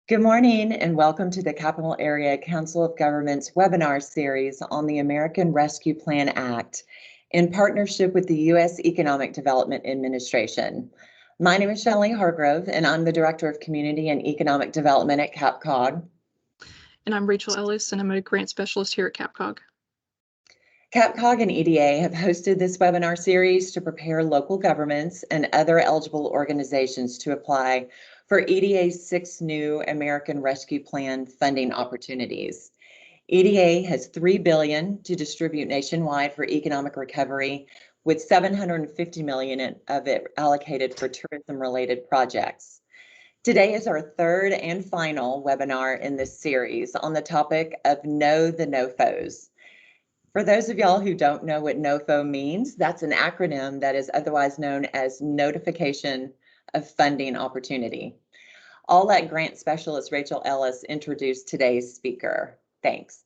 Good morning and welcome to the Capital Area Council of Governments webinar series on the American Rescue Plan Act in partnership with the U.S. Economic Development Administration. My name is Shelley Hargrove and I'm the Director of Community and Economic Development at CAPCOG. And I'm Rachel Ellis and I'm a grant specialist here at CAPCOG. CAPCOG and EDA have hosted this webinar series to prepare local governments and other eligible organizations to apply for EDA's 6 new American Rescue Plan funding opportunities. EDA has $3 billion to distribute nationwide for economic recovery, with $750 million of it allocated for tourism-related projects. Today is our third and final webinar in this series on the topic of Know the NOFOs. For those of y'all who don't know what NOFO means, that's an acronym that is otherwise known as Notification of Funding Opportunity. I'll let grant specialist Rachel Ellis introduce today's speaker. Thanks.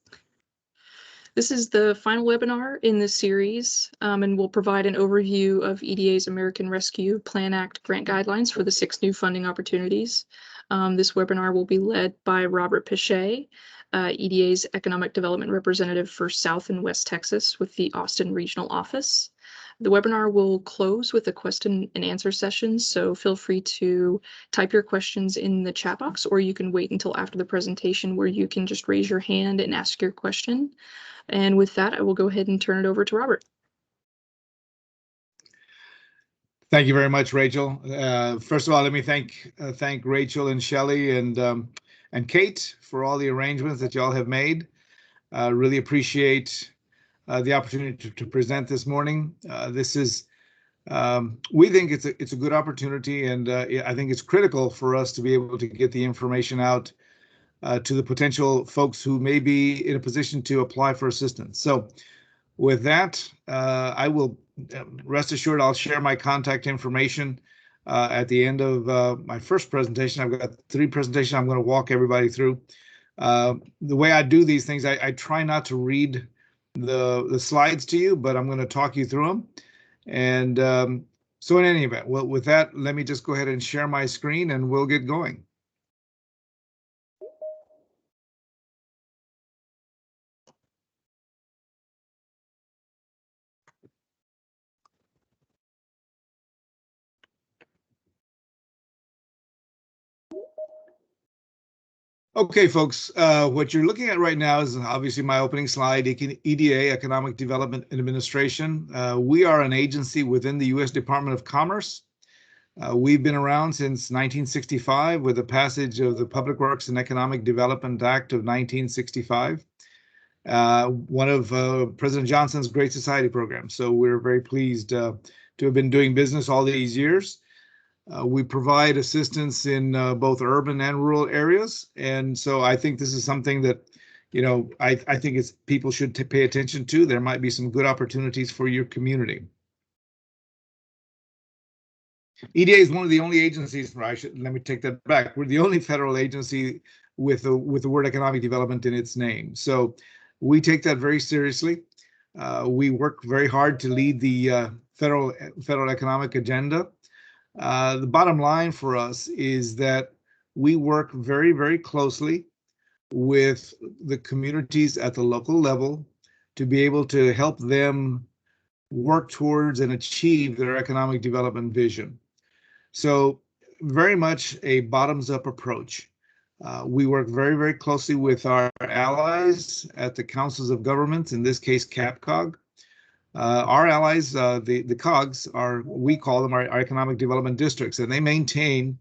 This is the final webinar in this series and will provide an overview of EDA's American Rescue Plan Act grant guidelines for the 6 new funding opportunities. This webinar will be led by Robert Peche, EDA's Economic Development Representative for South and West Texas with the Austin Regional Office. The webinar will close with a question and answer session, so feel free to type your questions in the chat box, or you can wait until after the presentation where you can just raise your hand and ask your question. And with that, I will go ahead and turn it over to Robert. Thank you very much, Rachel. First of all, let me thank Rachel and Shelley and Kate for all the arrangements that y'all have made. Really appreciate the opportunity to present this morning. This is, we think it's a good opportunity, and I think it's critical for us to be able to get the information out to the potential folks who may be in a position to apply for assistance. So with that, I will rest assured I'll share my contact information at the end of my first presentation. I've got 3 presentations I'm going to walk everybody through. The way I do these things, I try not to read the slides to you, but I'm going to talk you through them. And so in any event, well, with that, let me just go ahead and share my screen and we'll get going. Okay, folks, what you're looking at right now is obviously my opening slide, EDA, Economic Development Administration. We are an agency within the U.S. Department of Commerce. We've been around since 1965 with the passage of the Public Works and Economic Development Act of 1965, one of President Johnson's Great Society programs. So we're very pleased to have been doing business all these years. We provide assistance in both urban and rural areas. And so I think this is something that, you know, I think people should pay attention to. There might be some good opportunities for your community. EDA is one of the only agencies, let me take that back. We're the only federal agency with the word economic development in its name. So we take that very seriously. We work very hard to lead the federal economic agenda. The bottom line for us is that we work very, very closely with the communities at the local level to be able to help them work towards and achieve their economic development vision. So very much a bottoms-up approach. We work very, very closely with our allies at the councils of governments, in this case, CAPCOG. Our allies, the COGs, we call them our economic development districts, and they maintain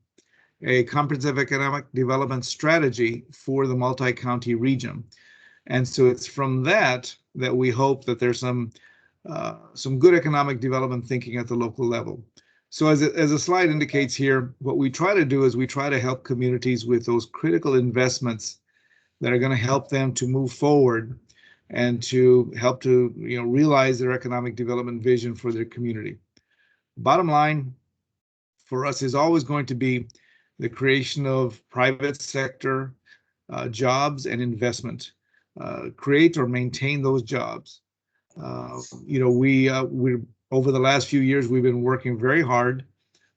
a comprehensive economic development strategy for the multi-county region. And so it's from that we hope that there's some good economic development thinking at the local level. So as the slide indicates here, what we try to do is we try to help communities with those critical investments that are going to help them to move forward and to help to realize their economic development vision for their community. Bottom line for us is always going to be the creation of private sector jobs and investment. Create or maintain those jobs. We're over the last few years, we've been working very hard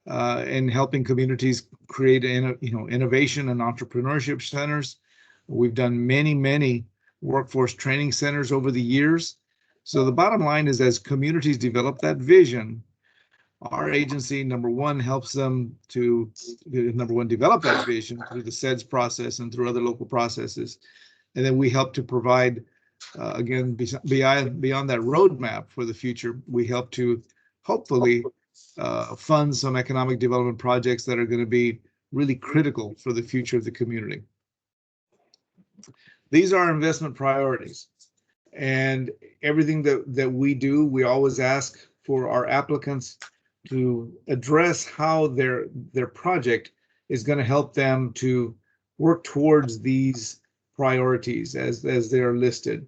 in helping communities create innovation and entrepreneurship centers. We've done many workforce training centers over the years. So the bottom line is, as communities develop that vision, our agency, number one, helps them to, develop that vision through the SEDS process and through other local processes. And then we help to provide, again, beyond that roadmap for the future, we help to hopefully fund some economic development projects that are going to be really critical for the future of the community. These are our investment priorities. And everything that we do, we always ask for our applicants to address how their project is going to help them to work towards these priorities as they're listed.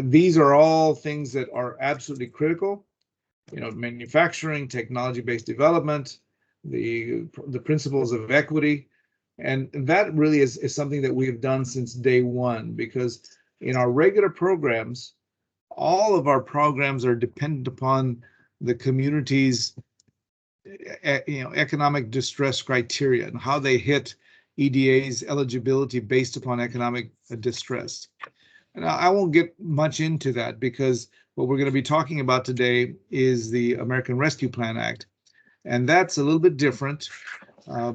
These are all things that are absolutely critical. Manufacturing, technology-based development, the principles of equity, and that really is something that we've done since day one, because in our regular programs, all of our programs are dependent upon the community's economic distress criteria and how they hit EDA's eligibility based upon economic distress. And I won't get much into that, because what we're going to be talking about today is the American Rescue Plan Act. And that's a little bit different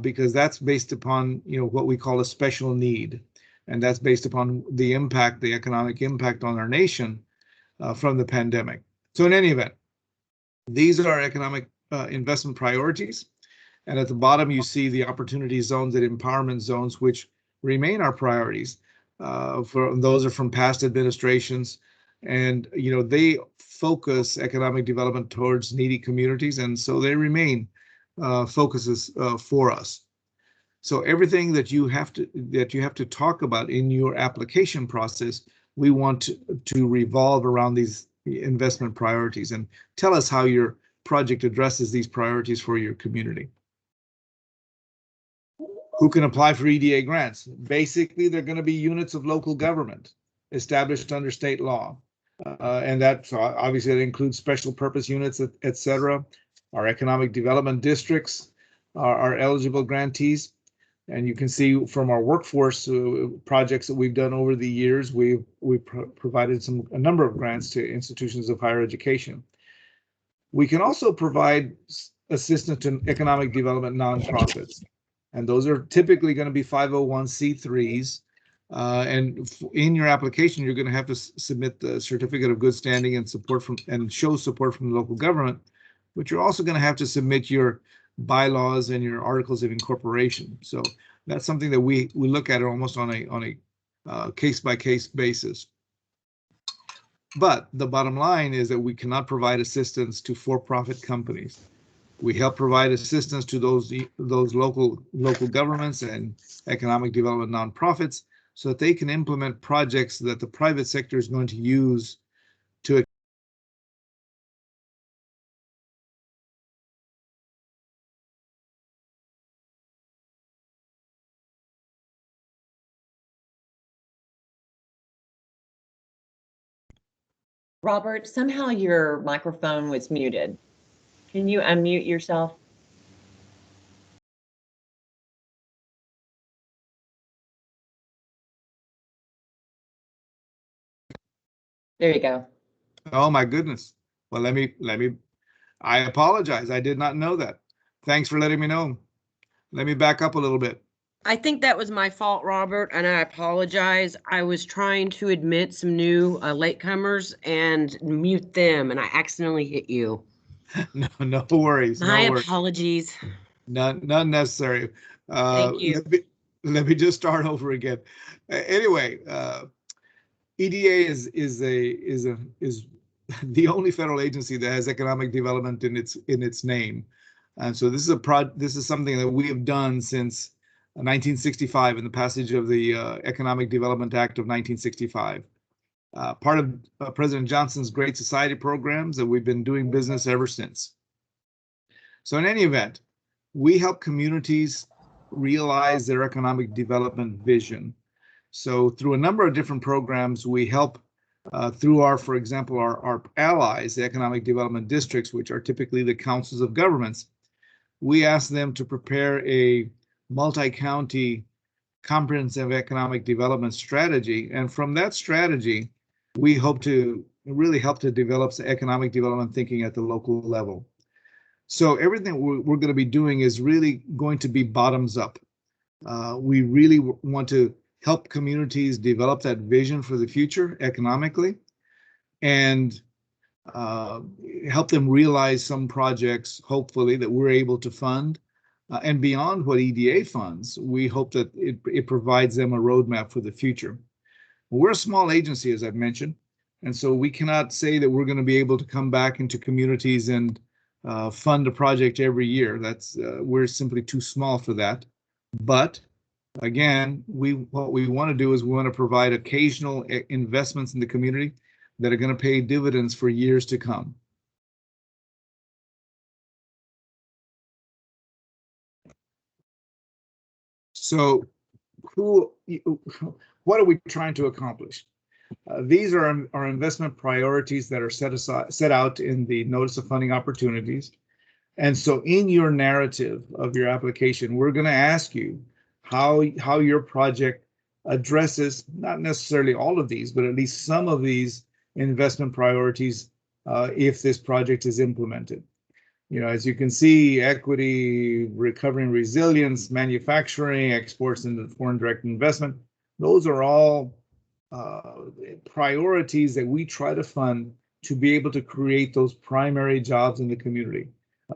because that's based upon what we call a special need. And that's based upon the economic impact on our nation from the pandemic. So in any event, these are our economic investment priorities. And at the bottom, you see the opportunity zones and empowerment zones, which remain our priorities. Those are from past administrations. And they focus economic development towards needy communities, and so they remain focuses for us. So everything that you have to talk about in your application process, we want to revolve around these investment priorities. And tell us how your project addresses these priorities for your community. Who can apply for EDA grants? Basically, they're going to be units of local government established under state law. And that obviously that includes special purpose units, et cetera. Our economic development districts are eligible grantees. And you can see from our workforce projects that we've done over the years, we've provided a number of grants to institutions of higher education. We can also provide assistance to economic development nonprofits. And those are typically going to be 501c3s. And in your application, you're going to have to submit the certificate of good standing and show support from the local government, but you're also going to have to submit your bylaws and your articles of incorporation. So that's something that we look at almost on a case-by-case basis. But the bottom line is that we cannot provide assistance to for-profit companies. We help provide assistance to those local governments and economic development nonprofits, so that they can implement projects that the private sector is going to use to Robert, somehow your microphone was muted. Can you unmute yourself? There you go. Oh my goodness. Well, I apologize. I did not know that. Thanks for letting me know. Let me back up a little bit. I think that was my fault, Robert, and I apologize. I was trying to admit some new latecomers and mute them, and I accidentally hit you. No worries. My apologies. None necessary. Thank you. Let me just start over again. Anyway, EDA is the only federal agency that has economic development in its name, and so this is something that we have done since 1965 in the passage of the Economic Development Act of 1965. Part of President Johnson's Great Society programs that we've been doing business ever since. So in any event, we help communities realize their economic development vision. So through a number of different programs, we help through for example, our allies, the economic development districts, which are typically the councils of governments. we asked them to prepare a multi-county comprehensive economic development strategy. And from that strategy, we hope to really help to develop economic development thinking at the local level. So everything we're going to be doing is really going to be bottoms up. We really want to help communities develop that vision for the future economically, and help them realize some projects, hopefully, that we're able to fund. And beyond what EDA funds, we hope that it provides them a roadmap for the future. We're a small agency, as I've mentioned, and so we cannot say that we're going to be able to come back into communities and fund a project every year. We're simply too small for that. But again, what we want to do is we want to provide occasional investments in the community that are going to pay dividends for years to come. So what are we trying to accomplish? These are our investment priorities that are set out in the Notice of Funding Opportunities. And so in your narrative of your application, we're going to ask you how your project addresses not necessarily all of these, but at least some of these investment priorities if this project is implemented. You know, as you can see, equity, recovering resilience, manufacturing, exports into foreign direct investment, those are all priorities that we try to fund to be able to create those primary jobs in the community.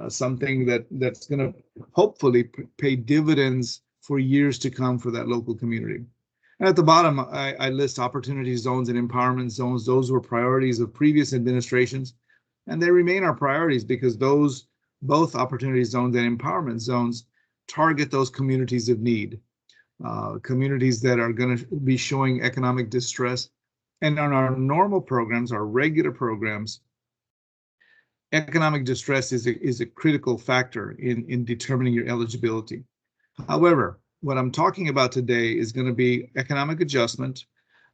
Something that's going to hopefully pay dividends for years to come for that local community. And at the bottom, I list opportunity zones and empowerment zones. Those were priorities of previous administrations, and they remain our priorities because those both opportunity zones and empowerment zones target those communities of need, communities that are going to be showing economic distress. And on our normal programs, our regular programs, economic distress is a critical factor in determining your eligibility. However, what I'm talking about today is going to be economic adjustment,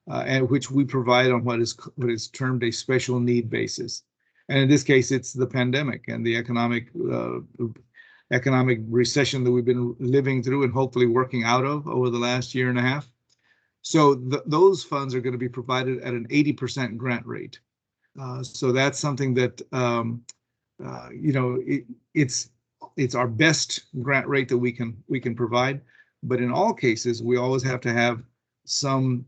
and which we provide on what is termed a special need basis. And in this case, it's the pandemic and the economic recession that we've been living through and hopefully working out of over the last year and a half. So those funds are going to be provided at an 80% grant rate. So that's something that you know, it's our best grant rate that we can provide. But in all cases, we always have to have some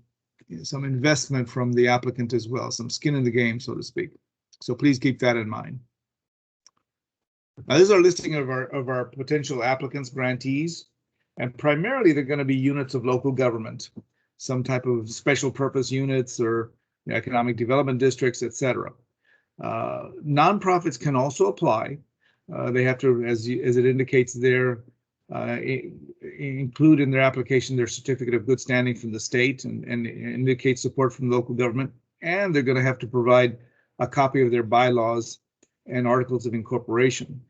investment from the applicant as well, some skin in the game, so to speak. So please keep that in mind. Now, this is our listing of our potential applicants, grantees, and primarily they're going to be units of local government, some type of special purpose units or economic development districts, etc. Nonprofits can also apply. They have to, as it indicates there, include in their application their certificate of good standing from the state and indicate support from local government, and they're going to have to provide a copy of their bylaws and articles of incorporation,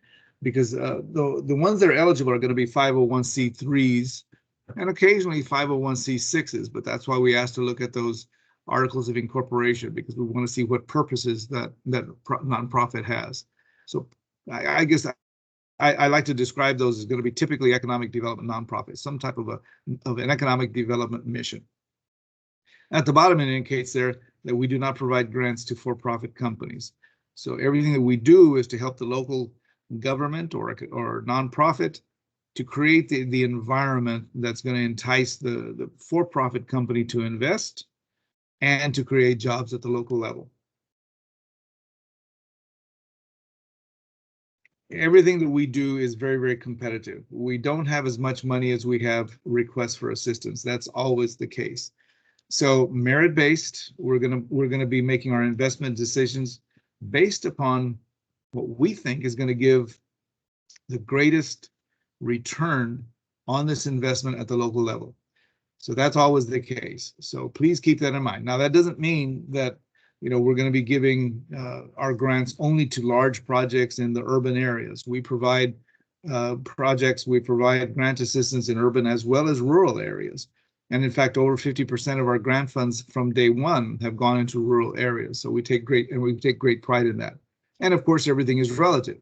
because the ones that are eligible are going to be 501c3s and occasionally 501c6s, but that's why we asked to look at those articles of incorporation, because we want to see what purposes that nonprofit has. So I guess I like to describe those as going to be typically economic development nonprofits, some type of an economic development mission. At the bottom, it indicates there that we do not provide grants to for-profit companies. So everything that we do is to help the local government or nonprofit to create the environment that's going to entice the for-profit company to invest and to create jobs at the local level. Everything that we do is very, very competitive. We don't have as much money as we have requests for assistance. That's always the case. So merit-based, we're gonna be making our investment decisions based upon what we think is going to give the greatest return on this investment at the local level. So that's always the case. So please keep that in mind. Now, that doesn't mean that we're going to be giving our grants only to large projects in the urban areas. We provide we provide grant assistance in urban as well as rural areas. And in fact, over 50% of our grant funds from day one have gone into rural areas. So we take great pride in that. And of course, everything is relative.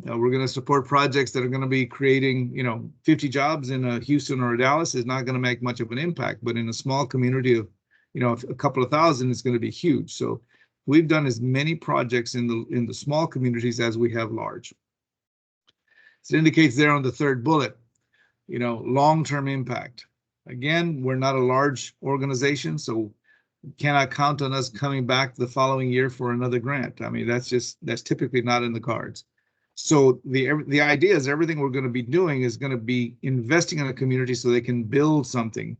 We're going to support projects that are going to be creating, 50 jobs in a Houston or a Dallas is not going to make much of an impact, but in a small community of, a couple of thousand, it's going to be huge. So we've done as many projects in the small communities as we have large. So it indicates there on the third bullet, long-term impact. Again, we're not a large organization, so cannot count on us coming back the following year for another grant. I mean, that's typically not in the cards. So the idea is everything we're going to be doing is going to be investing in a community so they can build something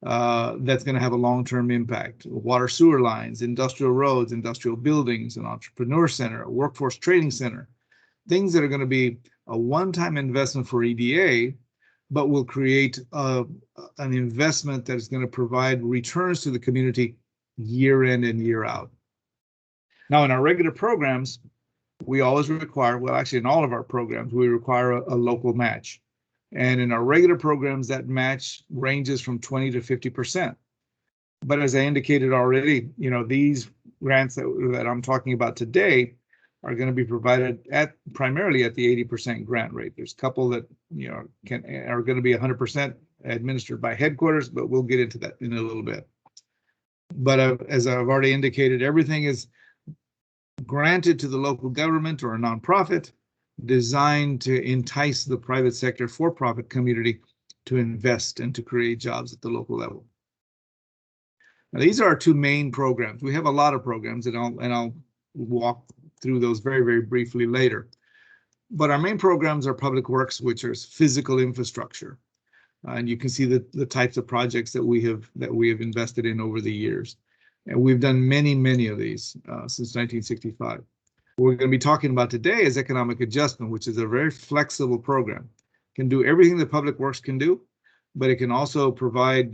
that's going to have a long-term impact. Water sewer lines, industrial roads, industrial buildings, an entrepreneur center, a workforce training center, things that are going to be a one-time investment for EDA, but will create an investment that is going to provide returns to the community year in and year out. Now, in our regular programs, we always require, well, actually in all of our programs, we require a local match. And in our regular programs, that match ranges from 20 to 50%. But as I indicated already, these grants that I'm talking about today are going to be provided primarily at the 80% grant rate. There's a couple that are going to be 100% administered by headquarters, but we'll get into that in a little bit. But as I've already indicated, everything is granted to the local government or a nonprofit designed to entice the private sector for-profit community to invest and to create jobs at the local level. Now, these are our two main programs. We have a lot of programs, and I'll walk through those very, very briefly later. But our main programs are public works, which is physical infrastructure. And you can see the types of projects that we have invested in over the years. And we've done many, many of these since 1965. What we're going to be talking about today is economic adjustment, which is a very flexible program. It can do everything that public works can do, but it can also provide,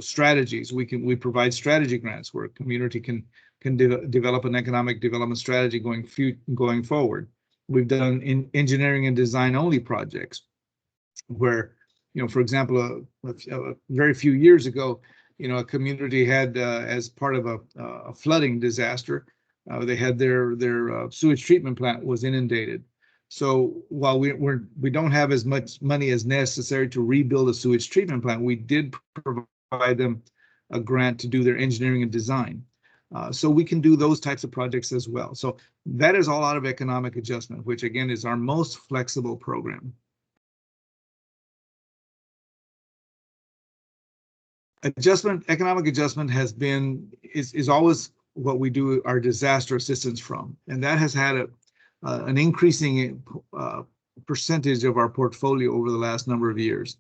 strategies. We provide strategy grants where a community can develop an economic development strategy going forward. We've done engineering and design only projects where, for example, a very few years ago, a community had, as part of a flooding disaster, they had their sewage treatment plant was inundated. So while we don't have as much money as necessary to rebuild a sewage treatment plant, we did provide them a grant to do their engineering and design. So we can do those types of projects as well. So that is all out of economic adjustment, which again is our most flexible program. Economic adjustment is always what we do our disaster assistance from, and that has had an increasing percentage of our portfolio over the last number of years.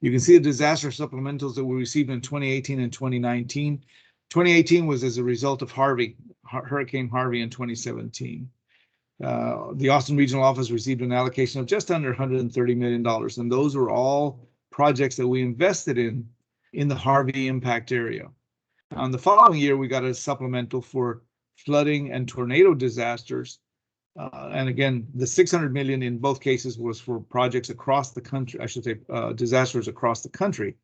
You can see the disaster supplementals that we received in 2018 and 2019. 2018 was as a result of Hurricane Harvey in 2017. The Austin Regional Office received an allocation of just under $130 million, and those were all projects that we invested in the Harvey impact area. On the following year, we got a supplemental for flooding and tornado disasters. And again, the $600 million in both cases was for projects across the country, I should say, disasters across the country.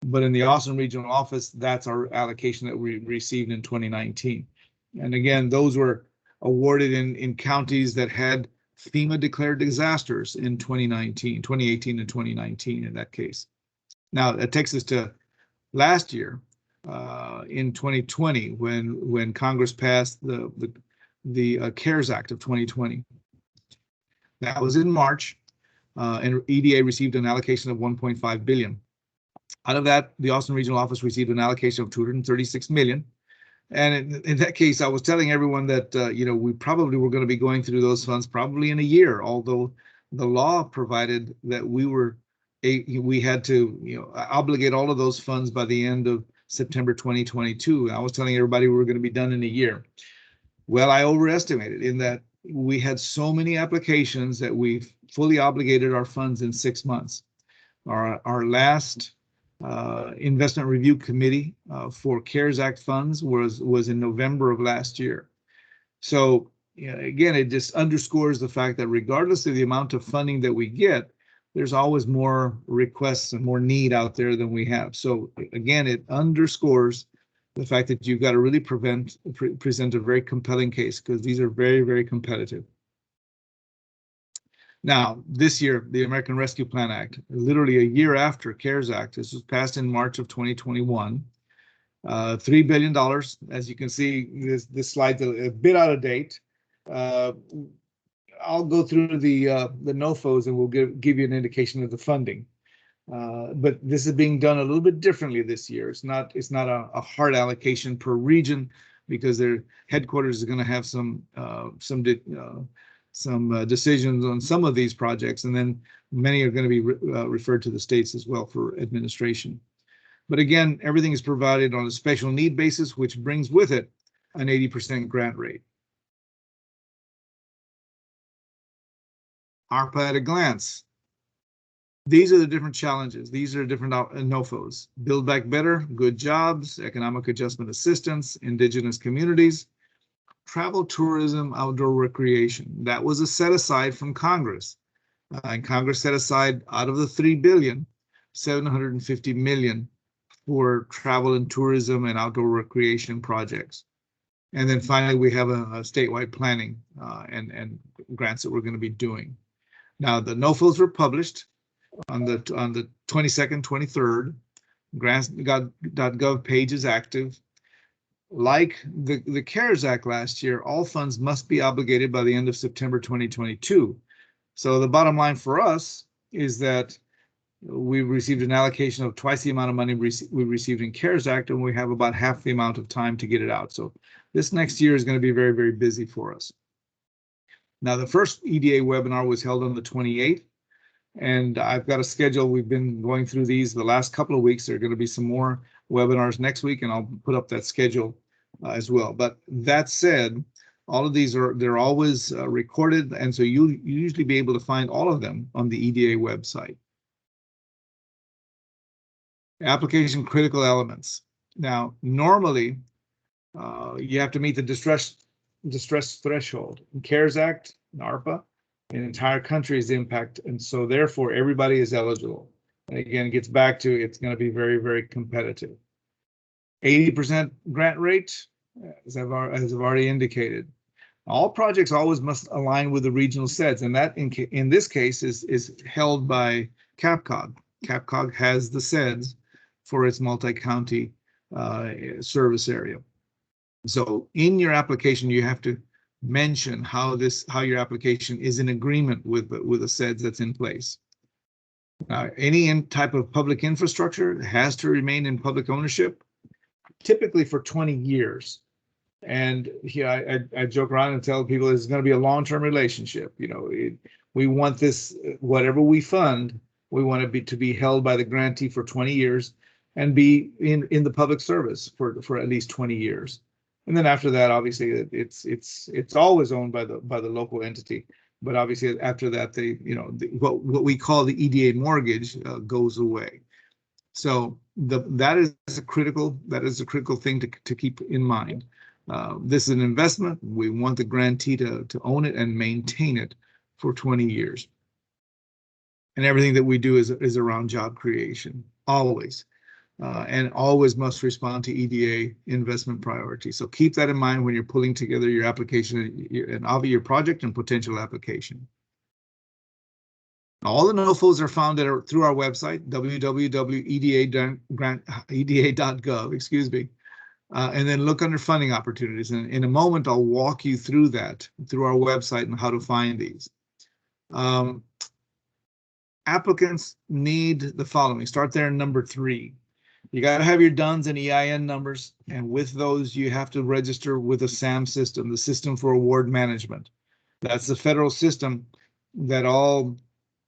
But in the Austin Regional Office, that's our allocation that we received in 2019. And again, those were awarded in counties that had FEMA declared disasters in 2018 and 2019 in that case. Now, that takes us to last year, in 2020, when Congress passed the CARES Act of 2020. That was in March, and EDA received an allocation of $1.5 billion. Out of that, the Austin Regional Office received an allocation of $236 million. And in that case, I was telling everyone that we probably were going to be going through those funds probably in a year, although the law provided that we had to obligate all of those funds by the end of September 2022. I was telling everybody we were going to be done in a year. Well, I overestimated in that we had so many applications that we fully obligated our funds in 6 months. Our last investment review committee for CARES Act funds was in November of last year. So again, it just underscores the fact that regardless of the amount of funding that we get, there's always more requests and more need out there than we have. So again, it underscores the fact that you've got to really present a very compelling case, because these are very, very competitive. Now, this year, the American Rescue Plan Act, literally a year after CARES Act, this was passed in March of 2021. $3 billion. As you can see, this slide's a bit out of date. I'll go through the NOFOs and we'll give you an indication of the funding. But this is being done a little bit differently this year. It's not a hard allocation per region because their headquarters is going to have some decisions on some of these projects, and then many are going to be referred to the states as well for administration. But again, everything is provided on a special need basis, which brings with it an 80% grant rate. ARPA at a glance. These are the different challenges. These are different NOFOs. Build Back Better, Good Jobs, Economic Adjustment Assistance, Indigenous Communities, Travel, Tourism, Outdoor Recreation. That was a set aside from Congress. And Congress set aside out of the $3 billion, $750 million for travel and tourism and outdoor recreation projects. And then finally, we have a statewide planning and grants that we're going to be doing. Now, the NOFOs were published on the 22nd, 23rd. Grants.gov page is active. Like the CARES Act last year, all funds must be obligated by the end of September 2022. So the bottom line for us is that we received an allocation of twice the amount of money we received in CARES Act, and we have about half the amount of time to get it out. So this next year is going to be very, very busy for us. Now, the first EDA webinar was held on the 28th, and I've got a schedule. We've been going through these the last couple of weeks. There are going to be some more webinars next week, and I'll put up that schedule as well. But that said, all of these they're always recorded, and so you usually be able to find all of them on the EDA website. Application critical elements. Now, normally, you have to meet the distress threshold. In CARES Act, in ARPA, an entire country is impacted, and so therefore everybody is eligible. And again, it gets back to it's going to be very, very competitive. 80% grant rate, as I've already indicated. All projects always must align with the regional SEDS, and that in this case is held by CAPCOG. CAPCOG has the SEDS for its multi-county service area. So in your application, you have to mention how your application is in agreement with the SEDS that's in place. Any type of public infrastructure has to remain in public ownership, typically for 20 years. And here I joke around and tell people it's going to be a long-term relationship. You know, we want this, whatever we fund, we want it to be held by the grantee for 20 years and be in the public service for at least 20 years. And then after that, obviously, it's always owned by the local entity. But obviously, after that, what we call the EDA mortgage goes away. So that is a critical thing to keep in mind. This is an investment. We want the grantee to own it and maintain it for 20 years. And everything that we do is around job creation, always. And always must respond to EDA investment priorities. So keep that in mind when you're pulling together your application and your project and potential application. All the NOFOs are found through our website, www.eda.gov, excuse me. And then look under funding opportunities. And in a moment, I'll walk you through that through our website and how to find these. Applicants need the following. Start there in number 3. You got to have your DUNS and EIN numbers, and with those, you have to register with a SAM system, the System for Award Management. That's the federal system that all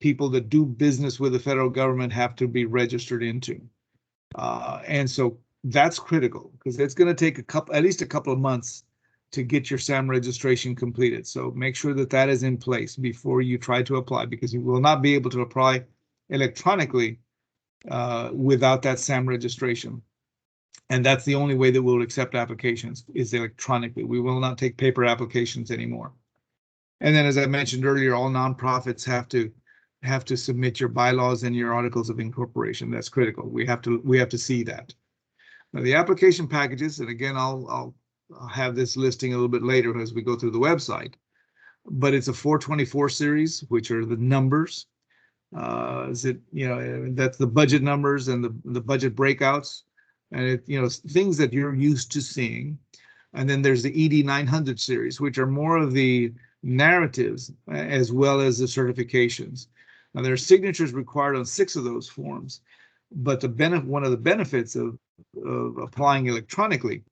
people that do business with the federal government have to be registered into. And so that's critical because it's going to take at least a couple of months to get your SAM registration completed. So make sure that is in place before you try to apply, because you will not be able to apply electronically without that SAM registration. And that's the only way that we'll accept applications is electronically. We will not take paper applications anymore. And then, as I mentioned earlier, all nonprofits have to submit your bylaws and your articles of incorporation. That's critical. We have to see that. Now, the application packages, and again, I'll have this listing a little bit later as we go through the website. but it's a 424 series, which are the numbers. That's the budget numbers and the budget breakouts, and things that you're used to seeing. And then there's the ED 900 series, which are more of the narratives as well as the certifications. Now there are signatures required on 6 of those forms, but one of the benefits of applying electronically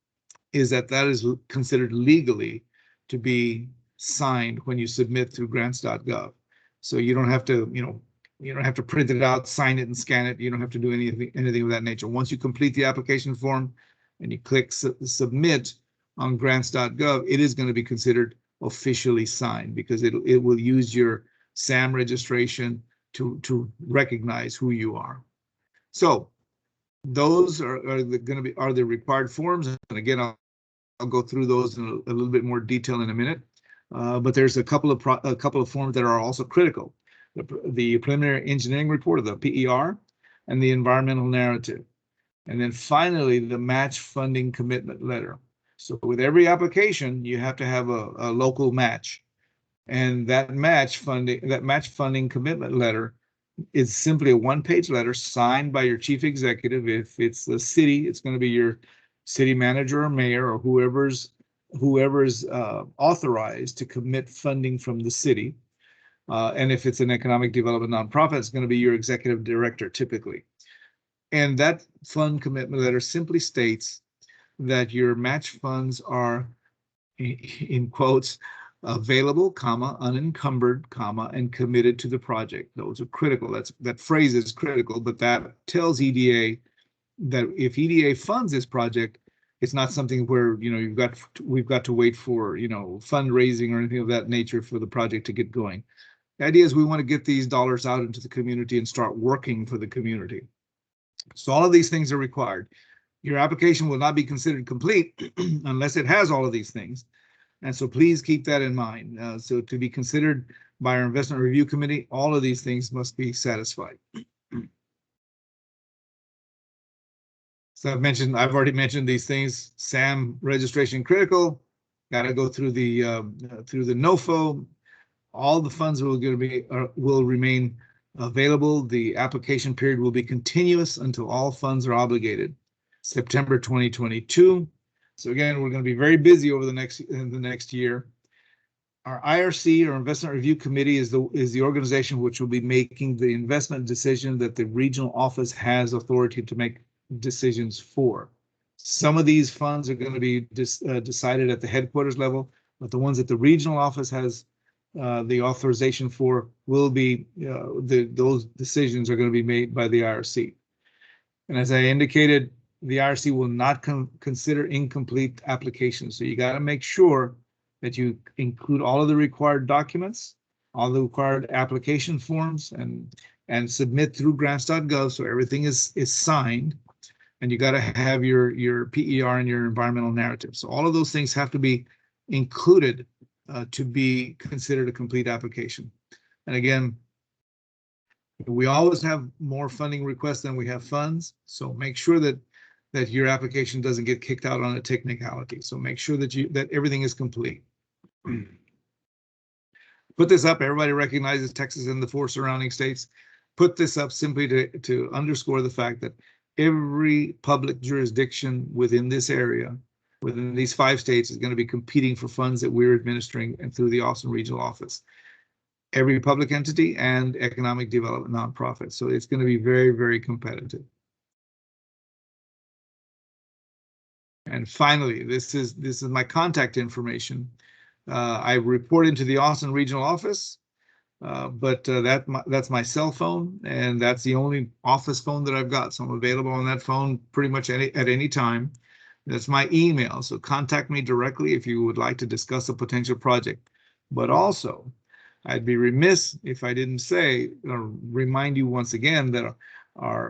is that is considered legally to be signed when you submit through grants.gov. So you don't have to, you don't have to print it out, sign it, and scan it. You don't have to do anything of that nature. Once you complete the application form and you click submit on grants.gov, it is going to be considered officially signed because it will use your SAM registration to recognize who you are. So those are the required forms. And again, I'll go through those in a little bit more detail in a minute. But there's a couple of forms that are also critical. The preliminary engineering report, or the PER, and the environmental narrative. And then finally, the match funding commitment letter. So with every application, you have to have a local match. And that match funding commitment letter is simply a one-page letter signed by your chief executive. If it's the city, it's going to be your city manager or mayor or whoever's authorized to commit funding from the city. And if it's an economic development nonprofit, it's going to be your executive director typically. And that fund commitment letter simply states that your match funds are, in quotes, available, comma, unencumbered, comma, and committed to the project. Those are critical. That phrase is critical, but that tells EDA that if EDA funds this project, it's not something where we've got to wait for fundraising or anything of that nature for the project to get going. The idea is we want to get these dollars out into the community and start working for the community. So all of these things are required. Your application will not be considered complete unless it has all of these things. And so please keep that in mind. So to be considered by our investment review committee, all of these things must be satisfied. So I've already mentioned these things. SAM registration critical. Got to go through the NOFO. All the funds will remain available. The application period will be continuous until all funds are obligated. September 2022. So again, we're going to be very busy over the next year. Our IRC, or Investment Review Committee, is the organization which will be making the investment decision that the regional office has authority to make decisions for. Some of these funds are going to be decided at the headquarters level, but the ones that the regional office has the authorization for will be those decisions are going to be made by the IRC. And as I indicated, the IRC will not consider incomplete applications. So you got to make sure that you include all of the required documents, all the required application forms, and submit through grants.gov so everything is signed. And you got to have your PER and your environmental narrative. So all of those things have to be included to be considered a complete application. And again, we always have more funding requests than we have funds. So make sure that your application doesn't get kicked out on a technicality. So make sure that everything is complete. Put this up. Everybody recognizes Texas and the 4 surrounding states. Put this up simply to underscore the fact that every public jurisdiction within this area, within these 5 states, is going to be competing for funds that we're administering and through the Austin Regional Office. Every public entity and economic development nonprofit. So it's going to be very, very competitive. And finally, this is my contact information. I report into the Austin Regional Office, but that's my cell phone, and that's the only office phone that I've got. So I'm available on that phone pretty much at any time. That's my email. So contact me directly if you would like to discuss a potential project. But also, I'd be remiss if I didn't say or remind you once again that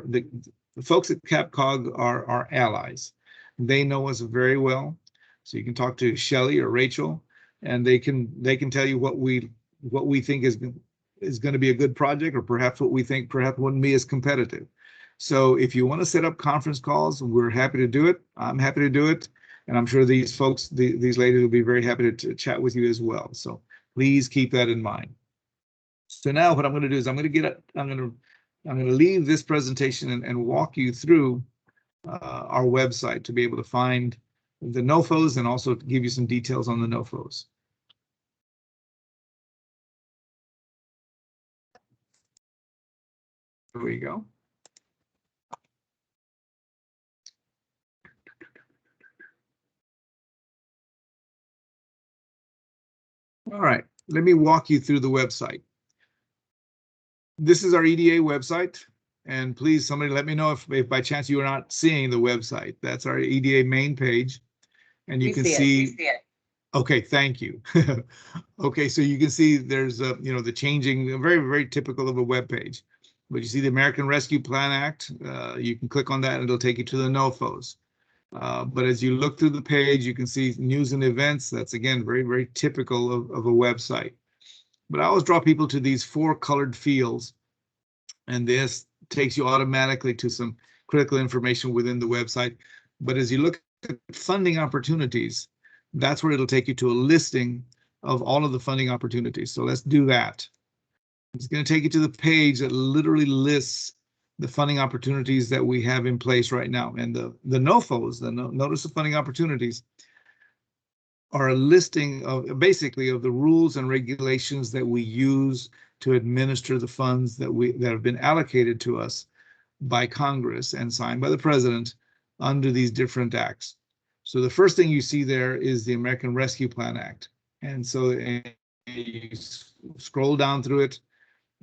the folks at CAPCOG are our allies. They know us very well, so you can talk to Shelley or Rachel, and they can tell you what we think is going to be a good project, or perhaps what we think wouldn't be as competitive. So if you want to set up conference calls, we're happy to do it. I'm happy to do it, and I'm sure these folks, these ladies, will be very happy to chat with you as well. So Please keep that in mind. So now what I'm going to do is I'm going to leave this presentation and walk you through our website to be able to find the NOFOs and also give you some details on the NOFOs. Here we go. All right, let me walk you through the website. This is our EDA website, and please somebody let me know if by chance you are not seeing the website. That's our EDA main page, and you can see. We see it. Okay, thank you. Okay, so you can see there's the changing, very, very typical of a web page. But you see the American Rescue Plan Act. You can click on that and it'll take you to the NOFOs. But as you look through the page, you can see news and events. That's again very, very typical of a website. But I always draw people to these 4 colored fields, and this takes you automatically to some critical information within the website. But as you look at funding opportunities, that's where it'll take you to a listing of all of the funding opportunities. So let's do that. It's going to take you to the page that literally lists the funding opportunities that we have in place right now. And the NOFOs, the Notice of Funding Opportunities, are a listing of basically of the rules and regulations that we use to administer the funds that have been allocated to us by Congress and signed by the president under these different acts. So the first thing you see there is the American Rescue Plan Act. And so you scroll down through it,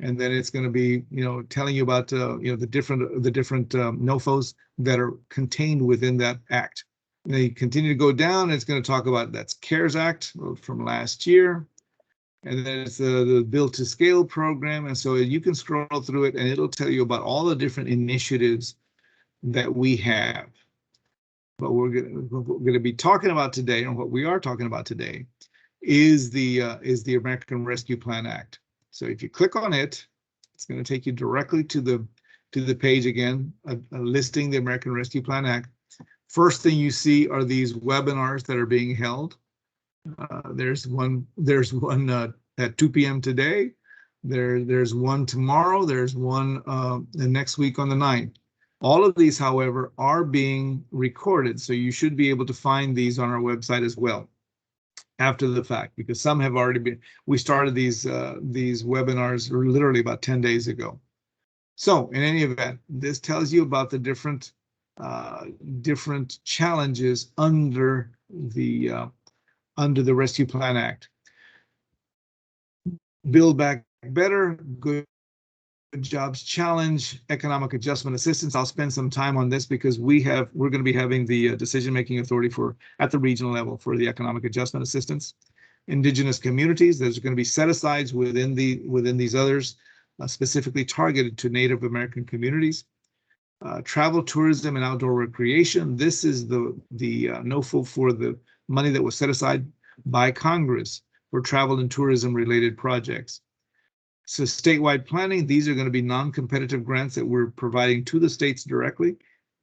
and then it's going to be, telling you about, the different NOFOs that are contained within that act. And then you continue to go down, and it's going to talk about that's CARES Act from last year. And then it's the Build to Scale program. And so you can scroll through it and it'll tell you about all the different initiatives that we have. But we're going to be talking about today, and what we are talking about today is the American Rescue Plan Act. So if you click on it, it's going to take you directly to the page again, listing the American Rescue Plan Act. First thing you see are these webinars that are being held. There's one at 2 p.m. today. There's one tomorrow. There's one the next week on the 9th. All of these, however, are being recorded, so you should be able to find these on our website as well after the fact, because some have already been. We started these webinars literally about 10 days ago. So in any event, this tells you about the different challenges under the Rescue Plan Act. Build Back Better, Good Jobs Challenge, Economic Adjustment Assistance. I'll spend some time on this because we're going to be having the decision-making authority at the regional level for the Economic Adjustment Assistance. Indigenous communities, there's going to be set-asides within these others, specifically targeted to Native American communities. Travel, tourism, and outdoor recreation. This is the NOFO for the money that was set aside by Congress for travel and tourism related projects. So statewide planning, these are going to be non-competitive grants that we're providing to the states directly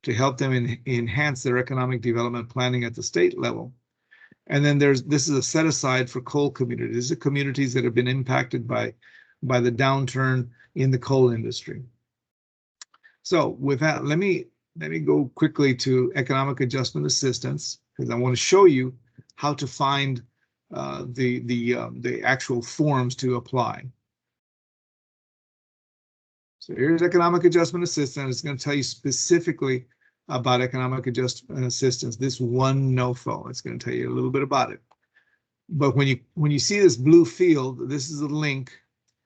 to help them enhance their economic development planning at the state level. And then this is a set aside for coal communities. These are communities that have been impacted by the downturn in the coal industry. So with that, let me go quickly to economic adjustment assistance, because I want to show you how to find the actual forms to apply. So here's economic adjustment assistance. It's going to tell you specifically about economic adjustment assistance. This one NOFO, it's going to tell you a little bit about it. But when you see this blue field, this is a link,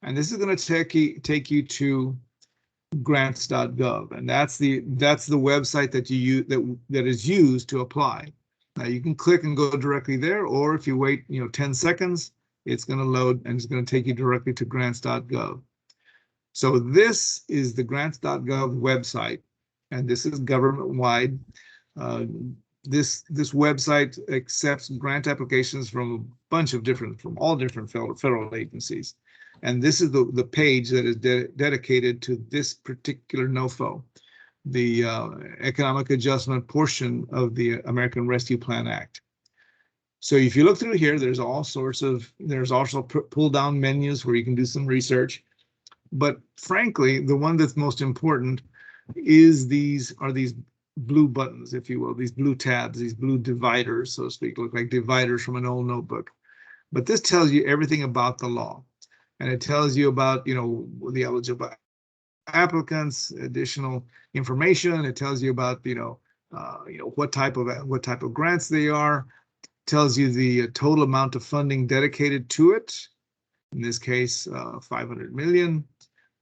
and this is going to take you to grants.gov, and that's the website that is used to apply. Now you can click and go directly there, or if you wait 10 seconds, it's going to load and it's going to take you directly to grants.gov. So this is the grants.gov website, and this is government-wide. This website accepts grant applications from all different federal agencies. And this is the page that is dedicated to this particular NOFO, the economic adjustment portion of the American Rescue Plan Act. So if you look through here, there's also pull down menus where you can do some research. But frankly, the one that's most important is these blue buttons, if you will, these blue tabs, these blue dividers, so to speak, look like dividers from an old notebook. But this tells you everything about the law. And it tells you about, the eligible applicants, additional information. It tells you about, what type of grants they are. Tells you the total amount of funding dedicated to it. In this case, 500 million.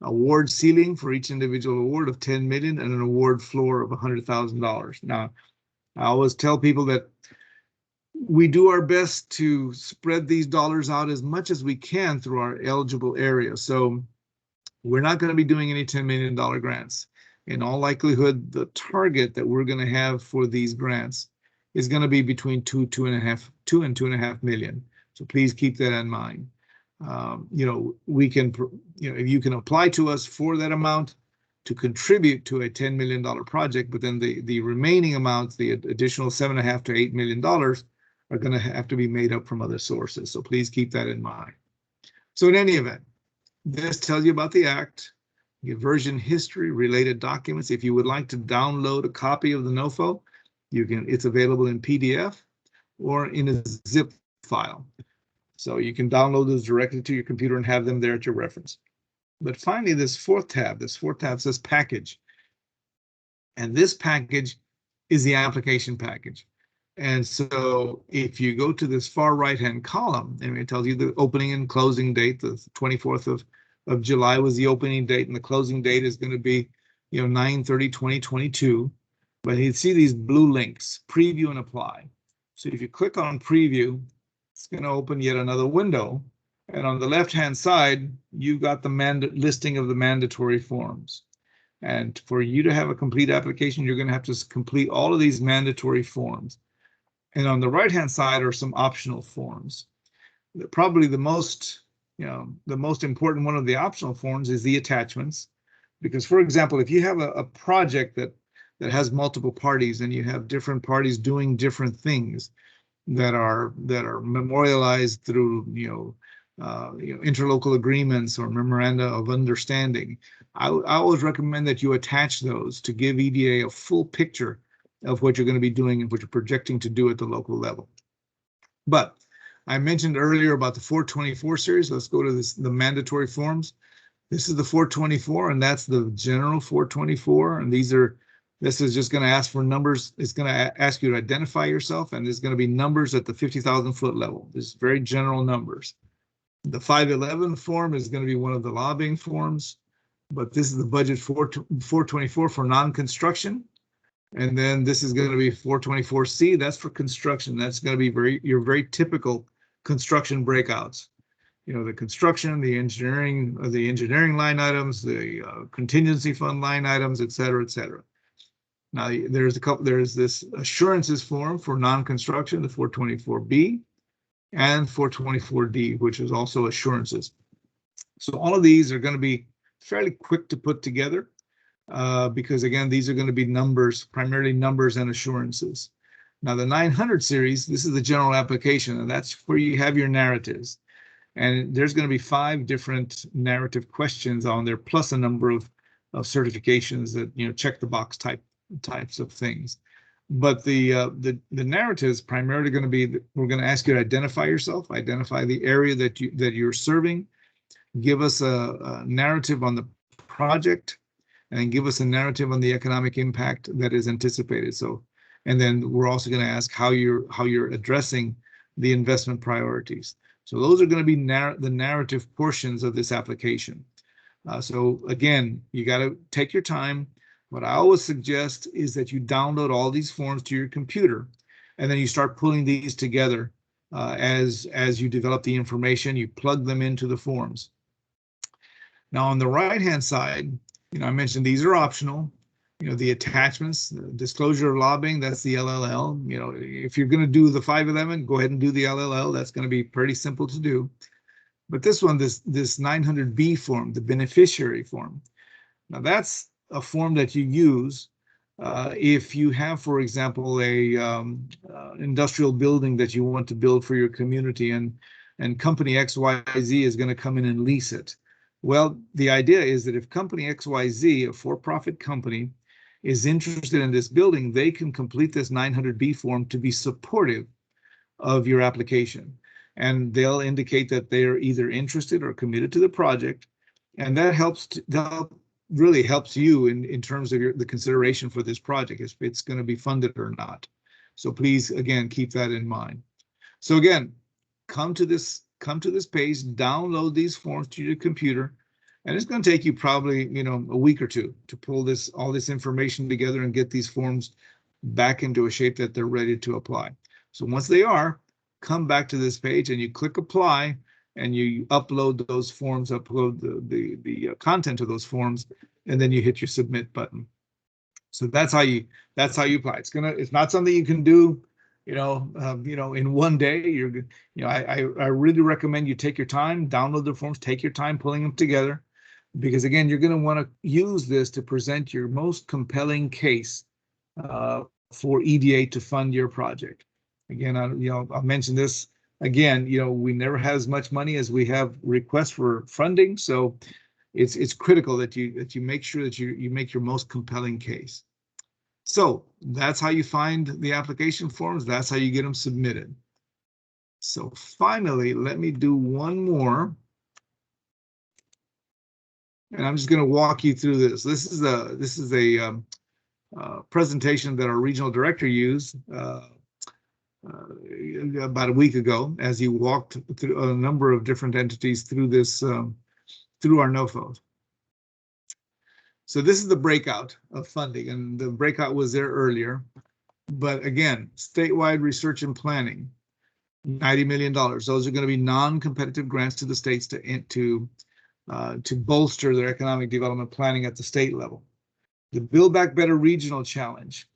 Award ceiling for each individual award of 10 million and an award floor of $100,000. Now, I always tell people that we do our best to spread these dollars out as much as we can through our eligible area. So we're not going to be doing any $10 million grants. In all likelihood, the target that we're going to have for these grants is going to be between 2 and 2.5 million. So please keep that in mind. We can, if you can apply to us for that amount to contribute to a $10 million project, but then the remaining amounts, the additional $7.5 to $8 million are going to have to be made up from other sources. So please keep that in mind. So in any event, this tells you about the act, your version history, related documents. If you would like to download a copy of the NOFO, you can. It's available in PDF or in a zip file. So you can download those directly to your computer and have them there at your reference. But finally, this fourth tab says package. And this package is the application package. And so if you go to this far right-hand column, and it tells you the opening and closing date, the 24th of July was the opening date, and the closing date is going to be 9/30/2022. But you see these blue links, preview and apply. So if you click on preview, it's going to open yet another window. And on the left-hand side, you've got the listing of the mandatory forms. And for you to have a complete application, you're going to have to complete all of these mandatory forms. And on the right-hand side are some optional forms. Probably the most important one of the optional forms is the attachments. Because, for example, if you have a project that has multiple parties and you have different parties doing different things that are memorialized through interlocal agreements or memoranda of understanding, I always recommend that you attach those to give EDA a full picture of what you're going to be doing and what you're projecting to do at the local level. But I mentioned earlier about the 424 series. Let's go to the mandatory forms. This is the 424, and that's the general 424. And this is just going to ask for numbers. It's going to ask you to identify yourself, and there's going to be numbers at the 50,000 foot level. This is very general numbers. The 511 form is going to be one of the lobbying forms, but this is the budget 424 for non-construction. And then this is going to be 424C. That's for construction. That's going to be your very typical construction breakouts. The construction, the engineering line items, the contingency fund line items, et cetera, et cetera. Now there's this assurances form for non-construction, the 424B, and 424D, which is also assurances. So all of these are going to be fairly quick to put together. Because again, these are going to be numbers, primarily numbers and assurances. Now the 900 series, this is the general application, and that's where you have your narratives. And there's going to be 5 different narrative questions on there, plus a number of certifications that check the box types of things. But the narrative is primarily going to be, we're going to ask you to identify yourself, identify the area that you're serving, give us a narrative on the project, and give us a narrative on the economic impact that is anticipated. So, and then we're also going to ask how you're addressing the investment priorities. So those are going to be the narrative portions of this application. So again, you got to take your time. What I always suggest is that you download all these forms to your computer, and then you start pulling these together as you develop the information. You plug them into the forms. Now on the right-hand side, I mentioned these are optional. The attachments, the disclosure of lobbying, that's the LLL. If you're going to do the 511, go ahead and do the LLL. That's going to be pretty simple to do. But this one, this 900B form, the beneficiary form. Now that's a form that you use If you have, for example, a industrial building that you want to build for your community, and company XYZ is going to come in and lease it. Well, the idea is that if company XYZ, a for-profit company, is interested in this building, they can complete this 900B form to be supportive of your application. And they'll indicate that they're either interested or committed to the project. And that really helps you in terms of the consideration for this project, if it's going to be funded or not. So please, again, keep that in mind. So again, come to this page, download these forms to your computer, and it's going to take you probably, a week or two to pull all this information together and get these forms back into a shape that they're ready to apply. So once they are, come back to this page and you click apply, and you upload those forms, upload the content of those forms, and then you hit your submit button. So that's how you apply. It's not something you can do, in one day. I really recommend you take your time, download the forms, take your time pulling them together, because again, you're going to want to use this to present your most compelling case for EDA to fund your project. Again, I'll mention this again. We never have as much money as we have requests for funding, so it's critical that you make sure that you make your most compelling case. So that's how you find the application forms. That's how you get them submitted. So finally, let me do one more. And I'm just going to walk you through this. This is a presentation that our regional director used about a week ago, as he walked through a number of different entities through this, through our NOFOs. So this is the breakout of funding, and the breakout was there earlier. But again, statewide research and planning, $90 million. Those are going to be non-competitive grants to the states to bolster their economic development planning at the state level. The Build Back Better Regional Challenge.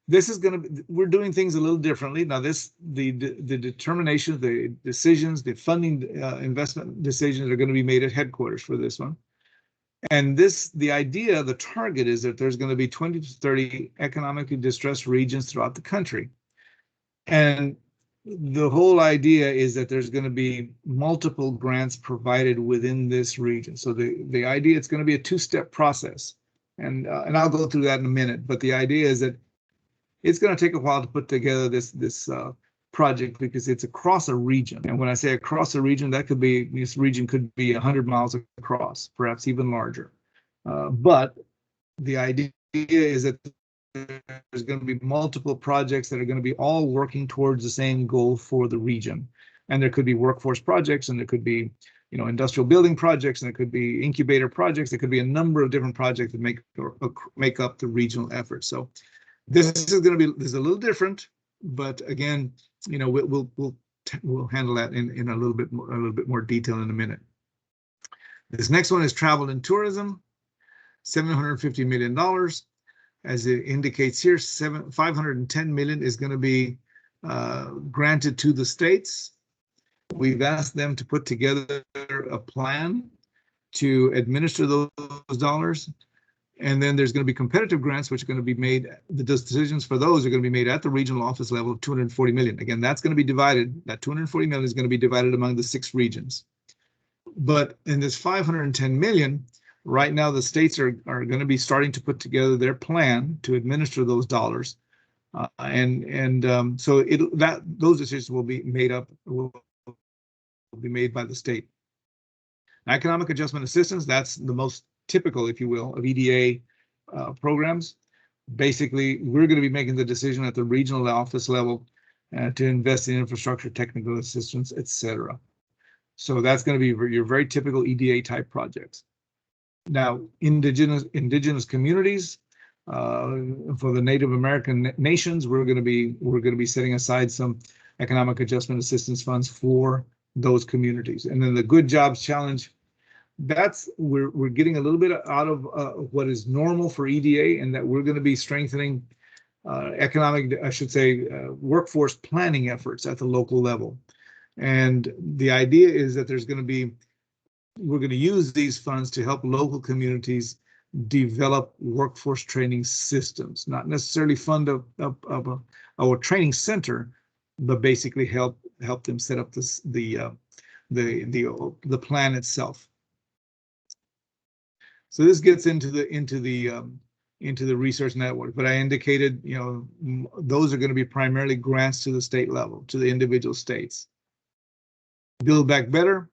This is going to, we're doing things a little differently. Now the determination, the decisions, the funding investment decisions are going to be made at headquarters for this one. And the idea, the target is that there's going to be 20 to 30 economically distressed regions throughout the country. And the whole idea is that there's going to be multiple grants provided within this region. So the idea, it's going to be a two-step process. And I'll go through that in a minute. But the idea is that it's going to take a while to put together this project, because it's across a region. And when I say across a region, this region could be 100 miles across, perhaps even larger. But the idea is that there's going to be multiple projects that are going to be all working towards the same goal for the region. And there could be workforce projects, and there could be, industrial building projects, and there could be incubator projects. There could be a number of different projects that make up the regional effort. So this is going to be, a little different, but again, we'll handle that in a little bit more detail in a minute. This next one is travel and tourism, $750 million. As it indicates here, $510 million is going to be granted to the states. We've asked them to put together a plan to administer those dollars. And then there's going to be competitive grants, which are going to be made. The decisions for those are going to be made at the regional office level of $240 million. Again, that's going to be divided. That $240 million is going to be divided among the 6 regions. But in this $510 million, right now the states are going to be starting to put together their plan to administer those dollars, so those decisions will be made by the state. Economic adjustment assistance, that's the most typical, if you will, of EDA programs. Basically, we're going to be making the decision at the regional office level to invest in infrastructure, technical assistance, etc. So that's going to be your very typical EDA type projects. Now, indigenous communities, for the Native American nations, we're going to be setting aside some economic adjustment assistance funds for those communities. And then the Good Jobs Challenge, we're getting a little bit out of what is normal for EDA, and that we're going to be strengthening workforce planning efforts at the local level. And the idea is that we're going to use these funds to help local communities develop workforce training systems, not necessarily fund a training center, but basically help them set up the plan itself. So this gets into the research network, but I indicated, those are going to be primarily grants to the state level, to the individual states. Build Back Better,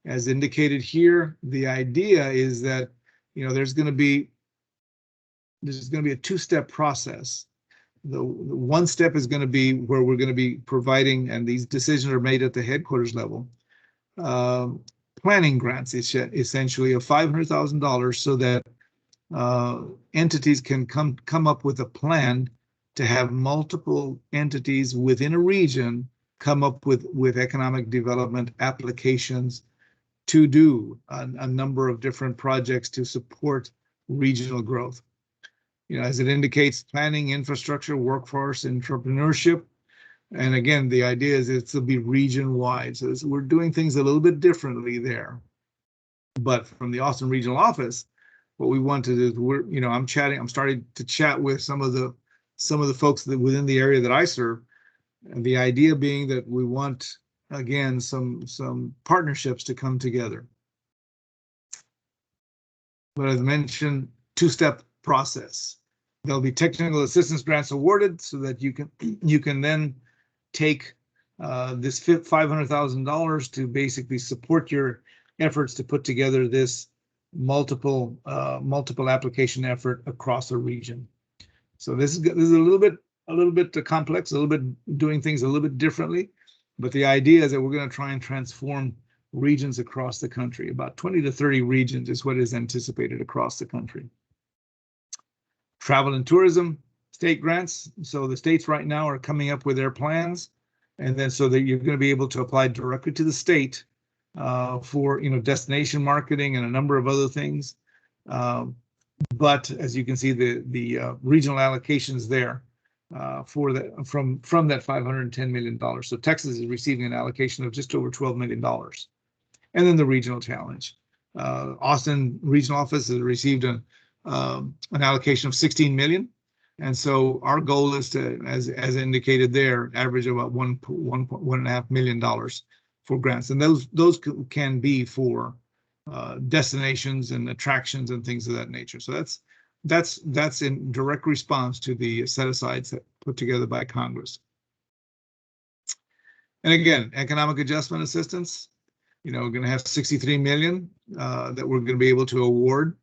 as indicated here, the idea is that, there's going to be a two-step process. The one step is going to be where we're going to be providing, and these decisions are made at the headquarters level, planning grants, essentially of $500,000, so that entities can come up with a plan to have multiple entities within a region come up with economic development applications to do a number of different projects to support regional growth. As it indicates, planning, infrastructure, workforce, entrepreneurship. And again, the idea is it will be region-wide. So we're doing things a little bit differently there. But from the Austin Regional Office, what we want to do is I'm starting to chat with some of the folks that within the area that I serve. And the idea being that we want, again, some partnerships to come together. But as mentioned, two-step process. There'll be technical assistance grants awarded so that you can then take this $500,000 to basically support your efforts to put together this multiple application effort across a region. So this is a little bit complex, a little bit doing things a little bit differently, but the idea is that we're going to try and transform regions across the country. About 20 to 30 regions is what is anticipated across the country. Travel and tourism, state grants. So the states right now are coming up with their plans, and then so that you're going to be able to apply directly to the state for destination marketing and a number of other things. But as you can see, the regional allocations there for that from that $510 million. So Texas is receiving an allocation of just over $12 million. And then the regional challenge. Austin Regional Office has received an allocation of $16 million. And so our goal is to, as indicated there, average about $1.5 million for grants. And those can be for destinations and attractions and things of that nature. So that's in direct response to the set-asides that put together by Congress. And again, economic adjustment assistance, we're going to have $63 million that we're going to be able to award.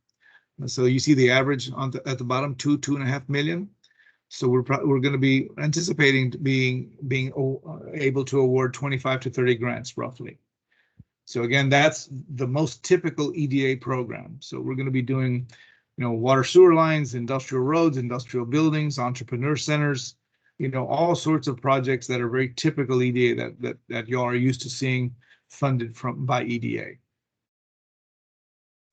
So you see the average at the bottom, $2.5 million. So we're going to be anticipating being able to award 25 to 30 grants roughly. So again, that's the most typical EDA program. So we're going to be doing, water sewer lines, industrial roads, industrial buildings, entrepreneur centers, all sorts of projects that are very typical EDA that y'all are used to seeing funded by EDA.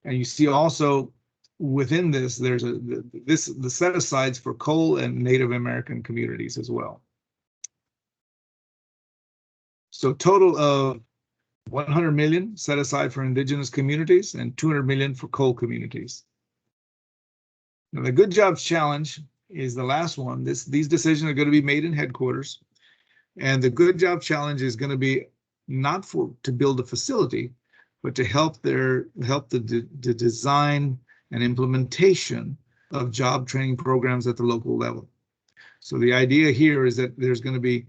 And you see also within this, there's the set-asides for coal and Native American communities as well. So total of 100 million set aside for indigenous communities and 200 million for coal communities. Now the Good Jobs Challenge is the last one. These decisions are going to be made in headquarters, and the Good Job Challenge is going to be not to build a facility, but to help the design and implementation of job training programs at the local level. So the idea here is that there's going to be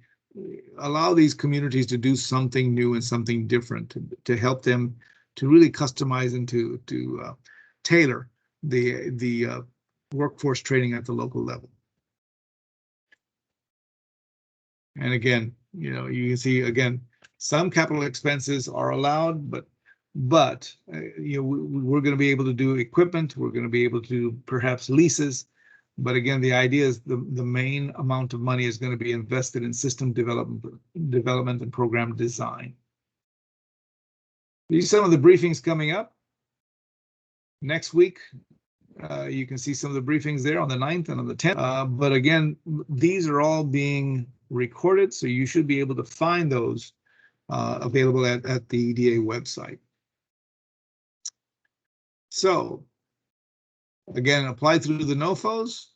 allow these communities to do something new and something different to help them to really customize and to tailor the workforce training at the local level. And again, you can see again, some capital expenses are allowed, but we're going to be able to do equipment. We're going to be able to do perhaps leases. But again, the idea is the main amount of money is going to be invested in system development and program design. These are some of the briefings coming up. Next week, you can see some of the briefings there on the 9th and on the 10th. But again, these are all being recorded, so you should be able to find those available at the EDA website. So Again, apply through the NOFOs.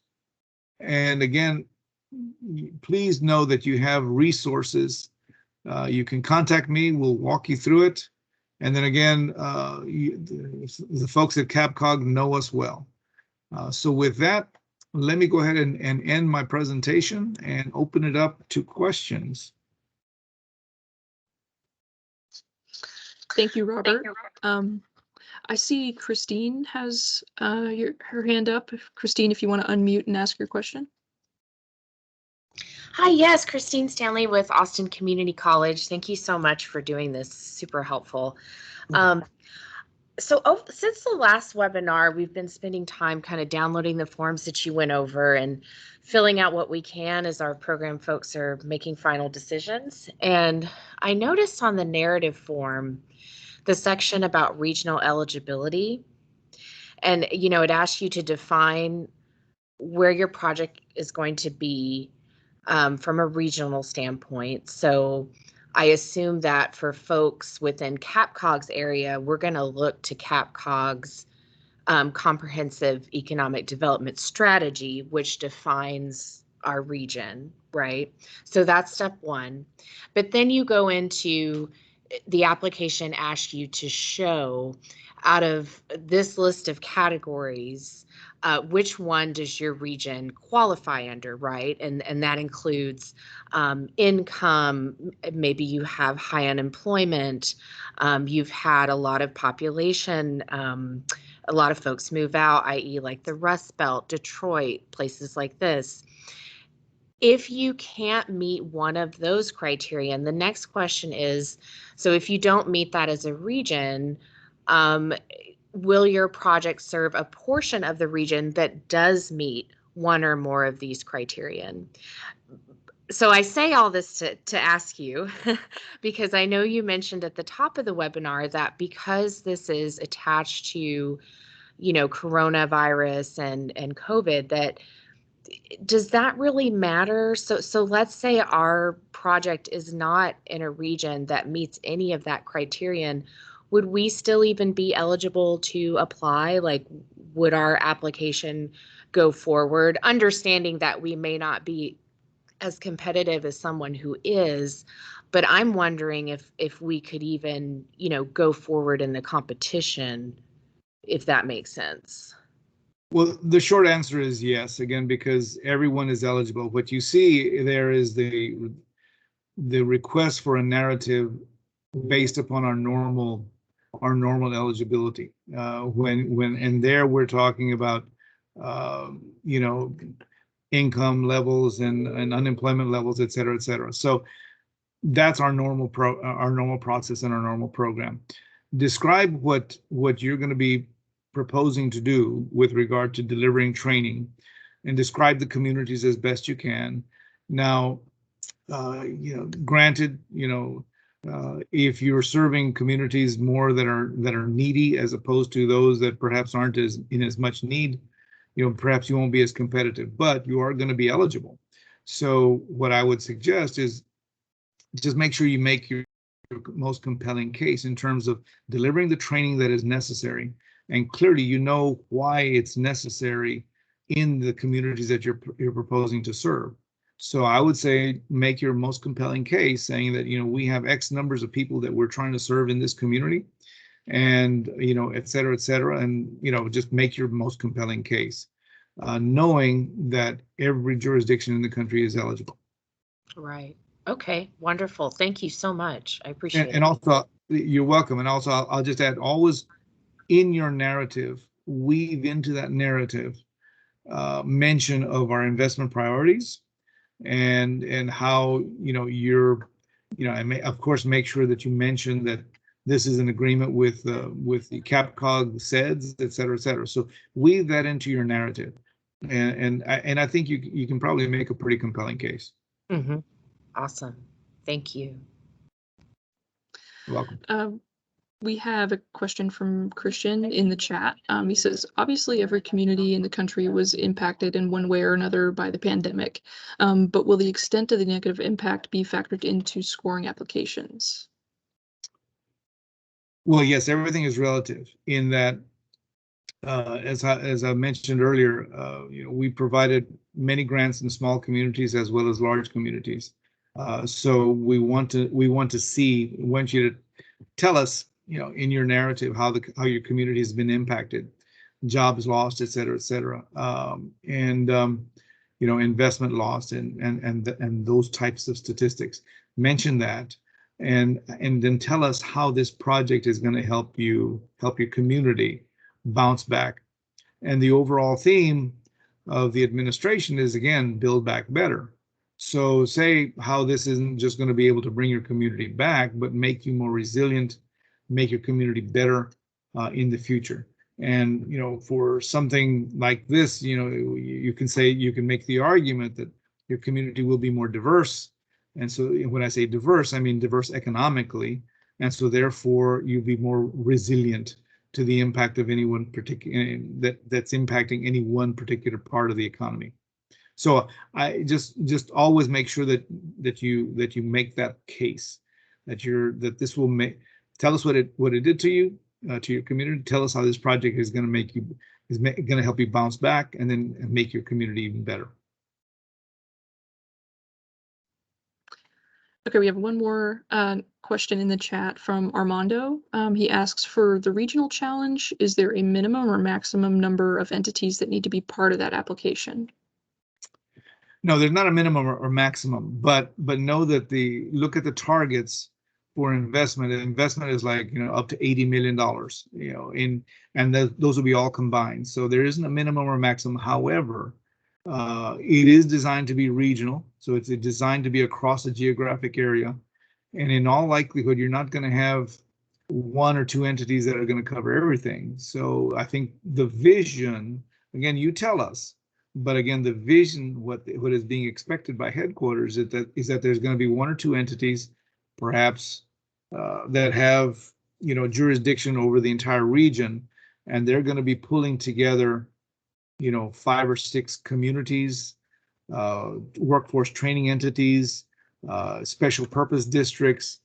And again, please know that you have resources. You can contact me. We'll walk you through it. And then again, the folks at CAPCOG know us well. So with that, let me go ahead and end my presentation and open it up to questions. Thank you, Robert. I see Christine has her hand up. Christine, if you want to unmute and ask your question. Hi, yes, Christine Stanley with Austin Community College. Thank you so much for doing this. Super helpful. Since the last webinar, we've been spending time kind of downloading the forms that you went over and filling out what we can as our program folks are making final decisions. And I noticed on the narrative form, the section about regional eligibility, and it asks you to define where your project is going to be from a regional standpoint. So I assume that for folks within CAPCOG's area, we're going to look to CAPCOG's comprehensive economic development strategy, which defines our region, right? So that's step one. But then you go into the application asks you to show out of this list of categories, which one does your region qualify under, right? And that includes income. Maybe you have high unemployment. You've had a lot of population, a lot of folks move out, i.e. like the Rust Belt, Detroit, places like this. If you can't meet one of those criteria, and the next question is, so if you don't meet that as a region, will your project serve a portion of the region that does meet one or more of these criterion? So I say all this to ask you, because I know you mentioned at the top of the webinar that because this is attached to, coronavirus and COVID, that does that really matter? So let's say our project is not in a region that meets any of that criterion. Would we still even be eligible to apply? Like, would our application go forward? Understanding that we may not be as competitive as someone who is, but I'm wondering if we could even, go forward in the competition, if that makes sense. Well, the short answer is yes, again, because everyone is eligible. What you see there is the request for a narrative based upon our normal eligibility. And there we're talking about income levels and unemployment levels, et cetera, et cetera. So that's our normal process and our normal program. Describe what you're going to be proposing to do with regard to delivering training, and describe the communities as best you can. Now, granted, if you're serving communities more that are needy as opposed to those that perhaps aren't in as much need, perhaps you won't be as competitive, but you are going to be eligible. So what I would suggest is just make sure you make your most compelling case in terms of delivering the training that is necessary, and clearly why it's necessary in the communities that you're proposing to serve. So I would say make your most compelling case, saying that we have X numbers of people that we're trying to serve in this community, and et cetera, and just make your most compelling case, knowing that every jurisdiction in the country is eligible. Right. Okay. Wonderful. Thank you so much. I appreciate it. And also, you're welcome. And also, I'll just add, always in your narrative, weave into that narrative mention of our investment priorities, and how and of course make sure that you mention that this is an agreement with the CAPCOG, SEDS, et cetera, et cetera. So weave that into your narrative, and I think you can probably make a pretty compelling case. Mm-hmm. Awesome. Thank you. You're welcome. We have a question from Christian in the chat. He says, obviously every community in the country was impacted in one way or another by the pandemic, but will the extent of the negative impact be factored into scoring applications? Well, yes, everything is relative in that as I mentioned earlier, we provided many grants in small communities as well as large communities. So we want you to tell us, in your narrative how your community has been impacted, jobs lost, et cetera, investment lost, and those types of statistics. Mention that, and then tell us how this project is going to help your community bounce back. And the overall theme of the administration is, again, build back better. So say how this isn't just going to be able to bring your community back, but make you more resilient, make your community better in the future. And for something like this, you can make the argument that your community will be more diverse. And so when I say diverse, I mean diverse economically, and so therefore you'll be more resilient to the impact of any one particular that's impacting any one particular part of the economy. So I just always make sure that you make that case, that this will tell us what it did to you, to your community. Tell us how this project is going to help you bounce back, and then make your community even better. Okay, we have one more question in the chat from Armando. He asks, for the regional challenge, is there a minimum or maximum number of entities that need to be part of that application? No, there's not a minimum or maximum, but know that look at the targets for investment. Investment is like up to $80 million, those will be all combined. So there isn't a minimum or maximum. However, it is designed to be regional, so it's designed to be across a geographic area, and in all likelihood, you're not going to have one or two entities that are going to cover everything. So I think the vision, again, you tell us, but again, the vision, what is being expected by headquarters is that there's going to be one or two entities, perhaps, that have jurisdiction over the entire region, and they're going to be pulling together 5 or 6 communities, workforce training entities, special purpose districts,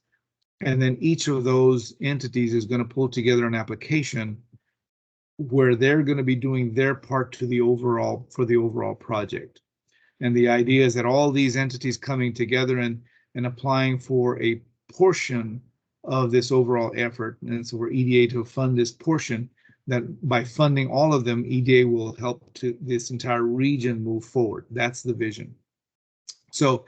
and then each of those entities is going to pull together an application where they're going to be doing their part for the overall project. And the idea is that all these entities coming together and applying for a portion of this overall effort, and so for EDA to fund this portion, that by funding all of them, EDA will help to this entire region move forward. That's the vision. So,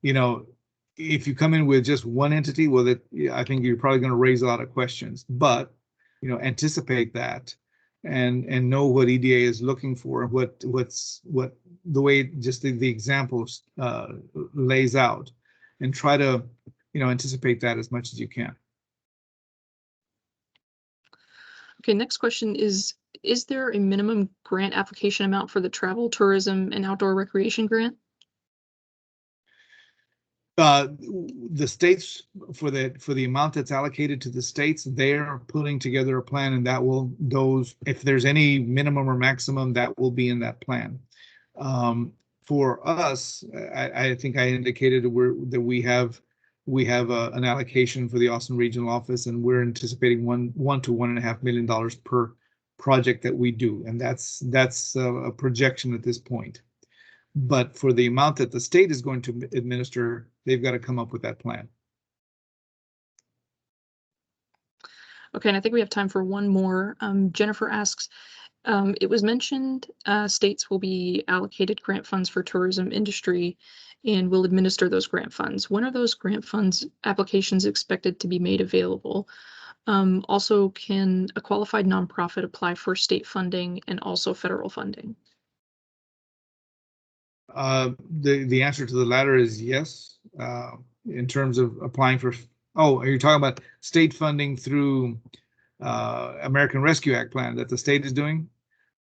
if you come in with just one entity, well, I think you're probably going to raise a lot of questions, but, anticipate that and know what EDA is looking for, what the way just the examples lays out, and try to, anticipate that as much as you can. Okay, next question is there a minimum grant application amount for the travel, tourism, and outdoor recreation grant? The states, for the amount that's allocated to the states, they're putting together a plan, and if there's any minimum or maximum, that will be in that plan. For us, I think I indicated that we have an allocation for the Austin Regional Office, and we're anticipating $1 to $1.5 million per project that we do, and that's a projection at this point. But for the amount that the state is going to administer, they've got to come up with that plan. Okay, and I think we have time for one more. Jennifer asks, it was mentioned states will be allocated grant funds for tourism industry and will administer those grant funds. When are those grant funds applications expected to be made available? Also, can a qualified nonprofit apply for state funding and also federal funding? The answer to the latter is yes. In terms of applying for, are you talking about state funding through American Rescue Act plan that the state is doing?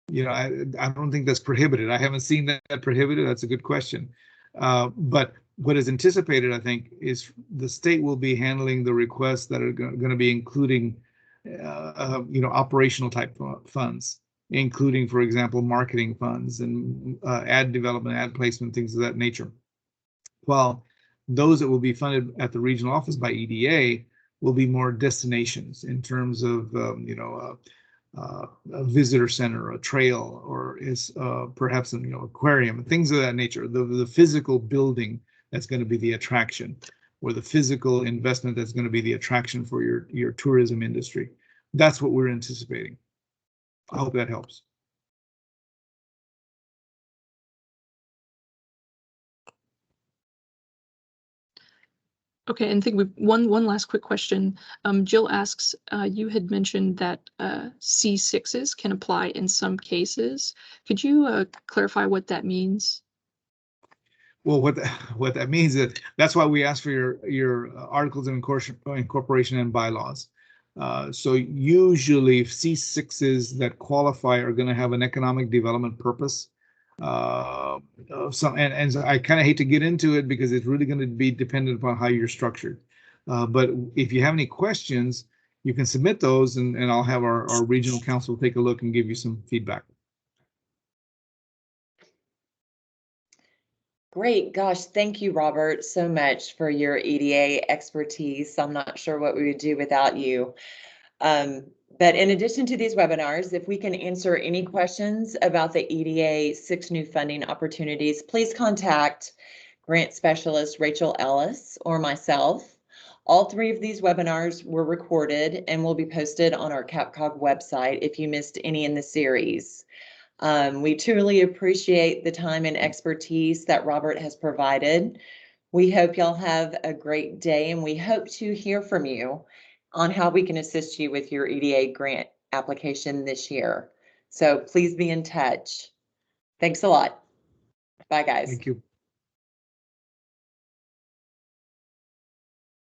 I don't think that's prohibited. I haven't seen that prohibited. That's a good question. But what is anticipated, I think, is the state will be handling the requests that are going to be including, operational type funds, including, for example, marketing funds and ad development, ad placement, things of that nature. While those that will be funded at the regional office by EDA will be more destinations in terms of, a visitor center, a trail, or is perhaps an aquarium, things of that nature. The physical building that's going to be the attraction, or the physical investment that's going to be the attraction for your tourism industry. That's what we're anticipating. I hope that helps. Okay, and I think we've one last quick question. Jill asks, you had mentioned that C6s can apply in some cases. Could you clarify what that means? Well, what that means is that's why we ask for your articles of incorporation and bylaws. So usually C6s that qualify are going to have an economic development purpose. And I kind of hate to get into it because it's really going to be dependent upon how you're structured. But if you have any questions, you can submit those, and I'll have our regional counsel take a look and give you some feedback. Great. Gosh, thank you, Robert, so much for your EDA expertise. I'm not sure what we would do without you. But in addition to these webinars, if we can answer any questions about the EDA 6 new funding opportunities, please contact Grant Specialist Rachel Ellis or myself. All 3 of these webinars were recorded and will be posted on our CAPCOG website if you missed any in the series. We truly appreciate the time and expertise that Robert has provided. We hope y'all have a great day, and we hope to hear from you on how we can assist you with your EDA grant application this year. So please be in touch. Thanks a lot. Bye, guys. Thank you.